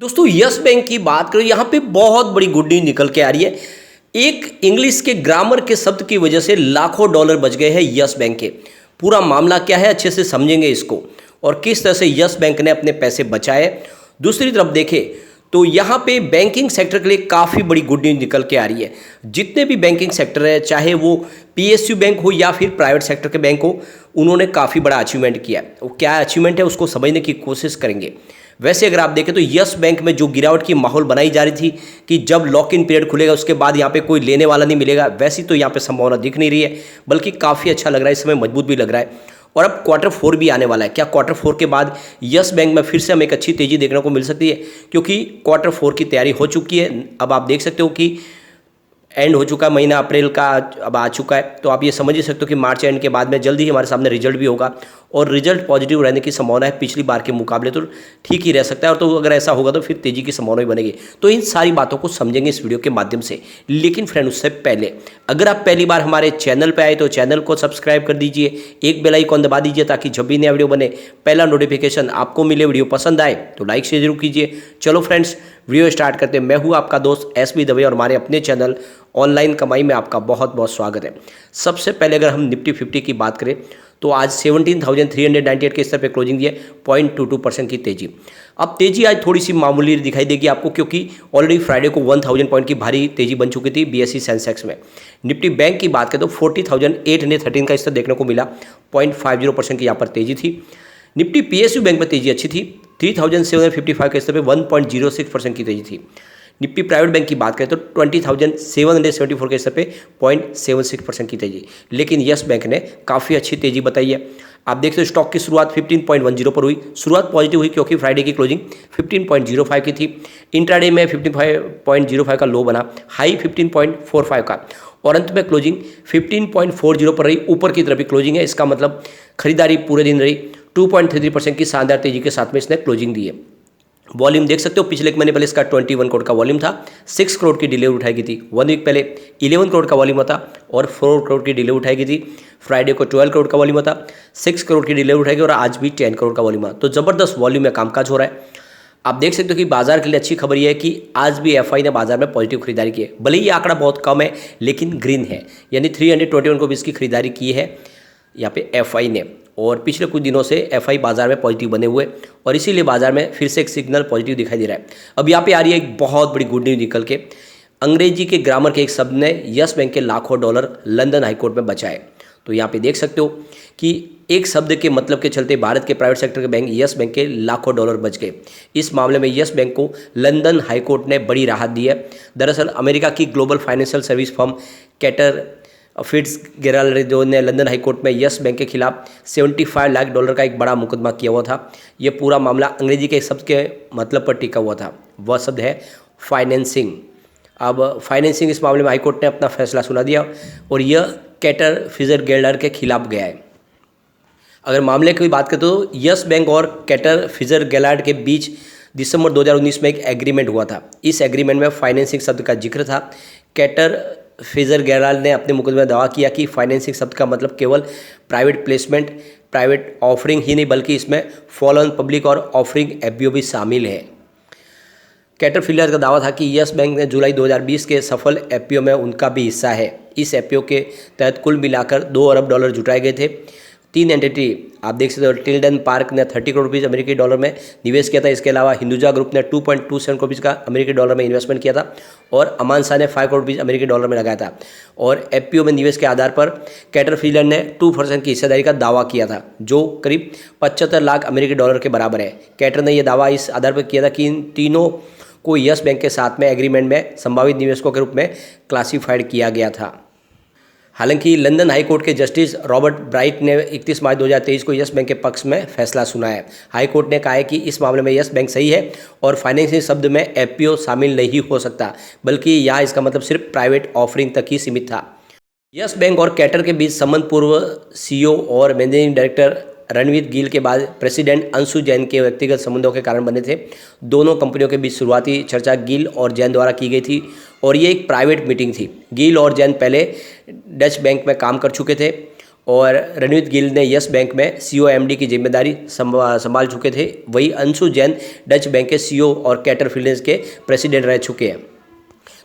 दोस्तों yes bank की बात करें, यहाँ पे बहुत बड़ी गुड न्यूज निकल के आ रही है। एक इंग्लिश के ग्रामर के शब्द की वजह से लाखों डॉलर बच गए हैं यस बैंक के। पूरा मामला क्या है अच्छे से समझेंगे इसको और किस तरह से यस बैंक ने अपने पैसे बचाए। दूसरी तरफ देखें तो यहाँ पे बैंकिंग सेक्टर के लिए काफ़ी बड़ी गुड न्यूज निकल के आ रही है। जितने भी बैंकिंग सेक्टर है, चाहे वो पीएसयू बैंक हो या फिर प्राइवेट सेक्टर के बैंक हो, उन्होंने काफ़ी बड़ा अचीवमेंट किया है। वो क्या अचीवमेंट है उसको समझने की कोशिश करेंगे। वैसे अगर आप देखें तो यस बैंक में जो गिरावट की माहौल बनाई जा रही थी कि जब लॉक इन पीरियड खुलेगा उसके बाद यहाँ पे कोई लेने वाला नहीं मिलेगा, वैसी तो यहाँ पे संभावना दिख नहीं रही है, बल्कि काफ़ी अच्छा लग रहा है, इस समय मजबूत भी लग रहा है। और अब Q4 भी आने वाला है। क्या Q4 के बाद यस बैंक में फिर से हमें एक अच्छी तेज़ी देखने को मिल सकती है? क्योंकि Q4 की तैयारी हो चुकी है। अब आप देख सकते हो कि एंड हो चुका है, महीना अप्रैल का अब आ चुका है, तो आप ये समझ ही सकते हो कि मार्च एंड के बाद में जल्दी ही हमारे सामने रिजल्ट भी होगा और रिजल्ट पॉजिटिव रहने की संभावना है। पिछली बार के मुकाबले तो ठीक ही रह सकता है, और तो अगर ऐसा होगा तो फिर तेज़ी की संभावना भी बनेगी। तो इन सारी बातों को समझेंगे इस वीडियो के माध्यम से। लेकिन फ्रेंड उससे पहले अगर आप पहली बार हमारे चैनल पर आए तो चैनल को सब्सक्राइब कर दीजिए, एक बेल आइकॉन दबा दीजिए ताकि जब भी नया वीडियो बने पहला नोटिफिकेशन आपको मिले। वीडियो पसंद आए तो लाइक शेयर जरूर कीजिए। चलो फ्रेंड्स वीडियो स्टार्ट करते हैं। मैं हूँ आपका दोस्त एसबी दवे और हमारे अपने चैनल ऑनलाइन कमाई में आपका बहुत बहुत स्वागत है। सबसे पहले अगर हम निफ्टी 50 की बात करें तो आज 17,398 के स्तर पे क्लोजिंग दिए, 0.22% की तेजी। अब तेजी आज थोड़ी सी मामूली दिखाई देगी आपको, क्योंकि ऑलरेडी फ्राइडे को 1000 पॉइंट की भारी तेजी बन चुकी थी बीएसई सेंसेक्स में। निफ्टी बैंक की बात करें तो 40,813 का स्तर देखने को मिला, 0.50% की यहाँ पर तेजी थी। निफ्टी पीएसयू बैंक में तेजी अच्छी थी, 3,755 के स्तर पे 1.06% की तेजी थी। निफ्टी प्राइवेट बैंक की बात करें तो 20,774 के स्तर पे 0.76% की तेजी। लेकिन यस बैंक ने काफ़ी अच्छी तेजी बताई है। आप देखते हो स्टॉक की शुरुआत 15.10 पर हुई। शुरुआत पॉजिटिव हुई क्योंकि फ्राइडे की क्लोजिंग 15.05 की थी। इंट्राडे में 15.05 का लो बना, हाई 15.45 का, और अंत में क्लोजिंग 15.40 पर रही। ऊपर की तरफ ही क्लोजिंग है, इसका मतलब खरीदारी पूरे दिन रही। 2.33% की शानदार तेजी के साथ में इसने क्लोजिंग दी है। वॉल्यूम देख सकते हो, पिछले एक महीने पहले इसका 21 करोड़ का वॉल्यूम था, 6 करोड़ की डिलीवरी उठाई गई थी। 1 वीक पहले 11 करोड़ का वॉल्यूम था और 4 करोड़ की डिलीवरी उठाई गई थी। फ्राइडे को 12 करोड़ का वॉल्यूम था, 6 करोड़ की डिलीवरी उठाई गई और आज भी 10 करोड़ का वॉल्यूम था। तो ज़बरदस्त वॉल्यूम में कामकाज हो रहा है। आप देख सकते हो कि बाजार के लिए अच्छी खबर यह है कि आज भी एफआई ने बाजार में पॉजिटिव खरीदारी की है। भले ही ये आंकड़ा बहुत कम है लेकिन ग्रीन है, यानी 321 को भी इसकी खरीदारी की है यहाँ पे एफआई ने। और पिछले कुछ दिनों से एफआई बाजार में पॉजिटिव बने हुए और इसीलिए बाजार में फिर से एक सिग्नल पॉजिटिव दिखाई दे रहा है। अब यहाँ पे आ रही है एक बहुत बड़ी गुड न्यूज निकल के। अंग्रेजी के ग्रामर के एक शब्द ने यस बैंक के लाखों डॉलर लंदन हाईकोर्ट में बचाए। तो यहाँ पे देख सकते हो कि एक शब्द के मतलब के चलते भारत के प्राइवेट सेक्टर के बैंक यस बैंक के लाखों डॉलर बच गए। इस मामले में यस बैंक को लंदन हाईकोर्ट ने बड़ी राहत दी है। दरअसल अमेरिका की global financial service firm Cantor Fitzgerald ने लंदन हाईकोर्ट में यस बैंक के खिलाफ 75 लाख डॉलर का एक बड़ा मुकदमा किया हुआ था। ये पूरा मामला अंग्रेजी के शब्द के मतलब पर टिका हुआ था। वह शब्द है फाइनेंसिंग। अब फाइनेंसिंग, इस मामले में हाईकोर्ट ने अपना फैसला सुना दिया और यह कैटर फिट्जगेराल्ड के खिलाफ गया है। अगर मामले की बात करें तो यस बैंक और कैटर फिट्जगेराल्ड के बीच दिसंबर 2019 में एक एग्रीमेंट हुआ था। इस एग्रीमेंट में फाइनेंसिंग शब्द का जिक्र था। कैटर फिट्जगेराल्ड ने अपने मुकदमे में दावा किया कि फाइनेंसिंग शब्द का मतलब केवल प्राइवेट प्लेसमेंट, प्राइवेट ऑफरिंग ही नहीं, बल्कि इसमें फॉलो ऑन पब्लिक और ऑफरिंग एफबीओ भी शामिल है। कैटर फिट्जगेराल्ड का दावा था कि यस बैंक ने जुलाई 2020 के सफल एफपीओ में उनका भी हिस्सा है। इस एफपीओ के तहत कुल मिलाकर 2 अरब डॉलर जुटाए गए थे। 3 एंटिटी आप देख सकते हो। टिल्डन पार्क ने 30 करोड़ रुपीज़ अमेरिकी डॉलर में निवेश किया था। इसके अलावा हिंदुजा ग्रुप ने 2.27 करोड़ रुपीज़ का अमेरिकी डॉलर में इन्वेस्टमेंट किया था और अमान शाह ने 5 करोड़ रुपीज़ अमेरिकी डॉलर में लगाया था। और एफपीओ में निवेश के आधार पर कैटर फिट्जगेराल्ड ने 2% की हिस्सेदारी का दावा किया था, जो करीब 75 लाख अमेरिकी डॉलर के बराबर है। कैटर ने यह दावा इस आधार पर किया था कि इन तीनों को यस बैंक के साथ में एग्रीमेंट में संभावित निवेशकों के रूप में क्लासीफाइड किया गया था। हालांकि लंदन हाईकोर्ट के जस्टिस रॉबर्ट ब्राइट ने 31 मार्च 2023 को यस बैंक के पक्ष में फैसला सुनाया है। हाईकोर्ट ने कहा है कि इस मामले में यस बैंक सही है और फाइनेंसिंग शब्द में एफपीओ शामिल नहीं हो सकता, बल्कि यहाँ इसका मतलब सिर्फ प्राइवेट ऑफरिंग तक ही सीमित था। यस बैंक और कैटर के बीच संबंध पूर्व सीईओ और मैनेजिंग डायरेक्टर रणवीर गिल के बाद प्रेसिडेंट अंशु जैन के व्यक्तिगत संबंधों के कारण बने थे। दोनों कंपनियों के बीच शुरुआती चर्चा गिल और जैन द्वारा की गई थी और ये एक प्राइवेट मीटिंग थी। गिल और जैन पहले डच बैंक में काम कर चुके थे और रणवीर गिल ने यस बैंक में सीईओ एमडी की जिम्मेदारी संभाल चुके थे। वही अंशु जैन डच बैंक के सीईओ और कैटरपिलर के प्रेसिडेंट रह चुके हैं।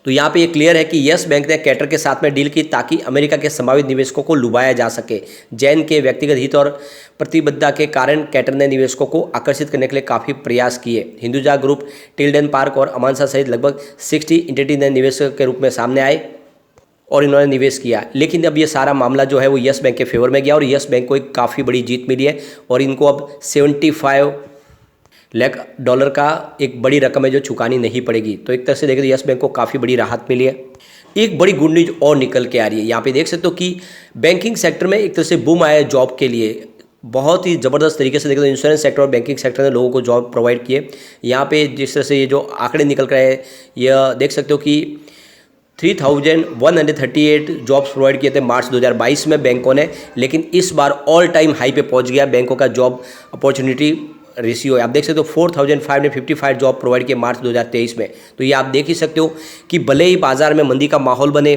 तो यहाँ पे ये क्लियर है कि यस बैंक ने कैटर के साथ में डील की ताकि अमेरिका के संभावित निवेशकों को लुभाया जा सके। जैन के व्यक्तिगत हित और प्रतिबद्धता के कारण कैटर ने निवेशकों को आकर्षित करने के लिए काफ़ी प्रयास किए। हिंदुजा ग्रुप, टिल्डन पार्क और अमानसा सहित लगभग 60 एंटिटी ने निवेशक के रूप में सामने आए और इन्होंने निवेश किया। लेकिन अब ये सारा मामला जो है वो यस बैंक के फेवर में गया और यस बैंक को एक काफ़ी बड़ी जीत मिली है और इनको अब 75 लाख डॉलर का एक बड़ी रकम है जो चुकानी नहीं पड़ेगी। तो एक तरह से देखें तो यस बैंक को काफ़ी बड़ी राहत मिली है। एक बड़ी गुड न्यूज और निकल के आ रही है। यहाँ पे देख सकते हो कि बैंकिंग सेक्टर में एक तरह से बूम आया है जॉब के लिए। बहुत ही ज़बरदस्त तरीके से देखें तो इंश्योरेंस सेक्टर और बैंकिंग सेक्टर ने लोगों को जॉब प्रोवाइड किए। यहाँ पे जिस तरह से ये जो आंकड़े निकल कर आए, यह देख सकते हो कि 3138 जॉब्स प्रोवाइड किए थे मार्च 2022 में बैंकों ने, लेकिन इस बार ऑल टाइम हाई पे पहुंच गया बैंकों का जॉब अपॉर्चुनिटी रेशियो है। आप देख सकते हो 4555 जॉब प्रोवाइड किए मार्च 2023 में। तो ये आप देख ही सकते हो कि भले ही बाजार में मंदी का माहौल बने,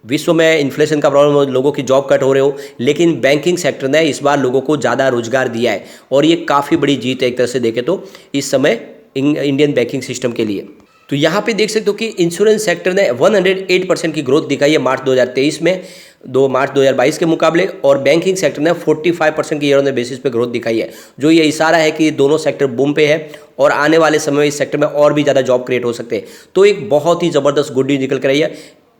विश्व में इन्फ्लेशन का प्रॉब्लम हो, लोगों की जॉब कट हो रहे हो, लेकिन बैंकिंग सेक्टर ने इस बार लोगों को ज़्यादा रोजगार दिया है और ये काफ़ी बड़ी जीत है एक तरह से देखें तो इस समय इंडियन बैंकिंग सिस्टम के लिए। तो यहाँ पे देख सकते हो कि इंश्योरेंस सेक्टर ने 108% की ग्रोथ दिखाई है मार्च 2023 में मार्च 2022 के मुकाबले, और बैंकिंग सेक्टर ने 45% की ईयर ऑन बेसिस पे ग्रोथ दिखाई है, जो ये इशारा है कि दोनों सेक्टर बूम पे है और आने वाले समय में इस सेक्टर में और भी ज़्यादा जॉब क्रिएट हो सकते हैं। तो एक बहुत ही ज़बरदस्त गुड न्यूज निकल कर आई है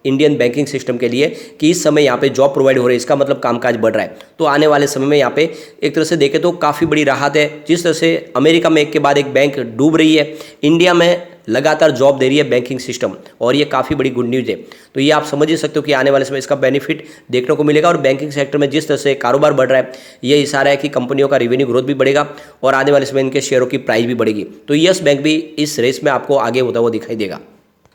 इंडियन बैंकिंग सिस्टम के लिए कि इस समय यहाँ पे जॉब प्रोवाइड हो रही है, इसका मतलब कामकाज बढ़ रहा है। तो आने वाले समय में यहाँ पे एक तरह से देखें तो काफ़ी बड़ी राहत है। जिस तरह से अमेरिका में एक के बाद एक बैंक डूब रही है, इंडिया में लगातार जॉब दे रही है बैंकिंग सिस्टम और ये काफ़ी बड़ी गुड न्यूज़ है। तो ये आप समझ ही सकते हो कि आने वाले समय इसका बेनिफिट देखने को मिलेगा और बैंकिंग सेक्टर में जिस तरह से कारोबार बढ़ रहा है, ये इशारा है कि कंपनियों का रेवेन्यू ग्रोथ भी बढ़ेगा और आने वाले समय इनके शेयरों की प्राइस भी बढ़ेगी। तो यस बैंक भी इस रेस में आपको आगे होता हुआ दिखाई देगा।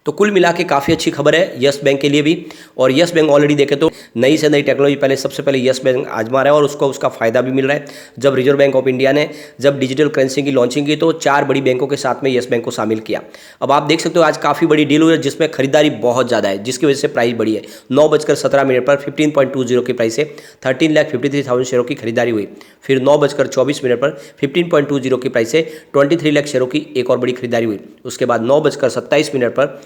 तो कुल मिला के काफ़ी अच्छी खबर है यस बैंक के लिए भी। और यस बैंक ऑलरेडी देखें तो नई से नई टेक्नोलॉजी पहले सबसे पहले यस बैंक आजमा रहा है और उसको उसका फ़ायदा भी मिल रहा है। जब रिजर्व बैंक ऑफ इंडिया ने जब डिजिटल करेंसी की लॉन्चिंग की तो 4 बड़ी बैंकों के साथ में यस बैंक को शामिल किया। अब आप देख सकते हो आज काफ़ी बड़ी डील हुई है जिसमें खरीदारी बहुत ज़्यादा है, जिसकी वजह से प्राइस बढ़ी है। 9:17 पर 15.20 की प्राइस से 13,53,000 शेयरों की खरीदारी हुई। फिर 9:24 पर 15.20 की प्राइस से 23 लाख शेयरों की एक और बड़ी खरीदारी हुई। उसके बाद 9:27 पर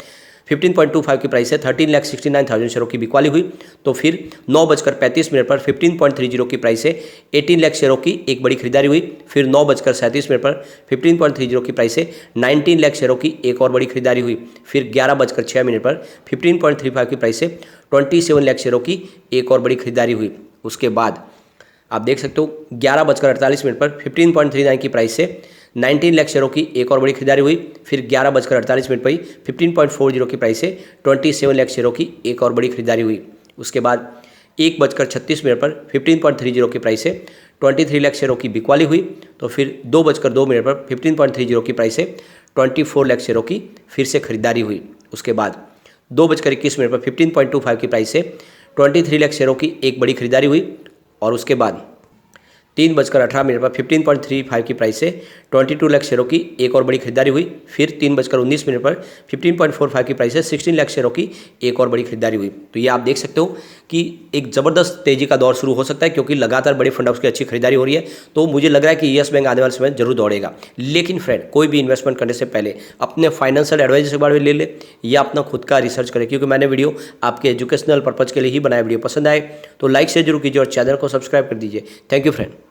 15.25 की प्राइस से 13,69,000 शेयरों की बिकवाली हुई। तो फिर 9:35 पर 15.30 की प्राइस से 18 लाख शेयरों की एक बड़ी खरीदारी हुई। फिर 9:37 पर 15.30 की प्राइस से 19 लाख शेयरों की एक और बड़ी खरीदारी हुई। फिर 11:06 पर 15.35 की प्राइस से 27 लाख शेयरों की एक और बड़ी खरीदारी हुई। उसके बाद आप देख सकते हो 11:48 पर 15.39 की प्राइस से 19 लाख शेयरों की एक और बड़ी खरीदारी हुई। फिर 11:48 पर 15.40 की प्राइस से 27 लाख शेयरों की एक और बड़ी खरीदारी हुई। उसके बाद 1:36 पर 15.30 की प्राइस से 23 लाख शेयरों की बिकवाली हुई। तो फिर 2:02 पर 15.30 की प्राइस से 24 लाख शेयरों की फिर से खरीदारी हुई। उसके बाद 2:21 पर 15.25 की प्राइस से 23 लाख शेयरों की एक बड़ी खरीदारी हुई। और उसके बाद 3:18 पर 15.35 की प्राइस से 22 लाख शेयरों की एक और बड़ी खरीदारी हुई। फिर 3:19 पर 15.45 की प्राइस से 16 लाख शेयरों की एक और बड़ी खरीदारी हुई। तो ये आप देख सकते हो कि एक ज़बरदस्त तेज़ी का दौर शुरू हो सकता है क्योंकि लगातार बड़े फंड हाउस की अच्छी खरीदारी हो रही है। तो मुझे लग रहा है कि यस बैंक आने वाले समय जरूर दौड़ेगा। लेकिन फ्रेंड, कोई भी इन्वेस्टमेंट करने से पहले अपने फाइनेंशियल एडवाइजर से बारे में ले ले या अपना खुद का रिसर्च करें, क्योंकि मैंने वीडियो आपके एजुकेशनल पर्पज़ के लिए ही बनाया। वीडियो पसंद आए तो लाइक शेयर जरूर कीजिए और चैनल को सब्सक्राइब कर दीजिए। Thank you friend.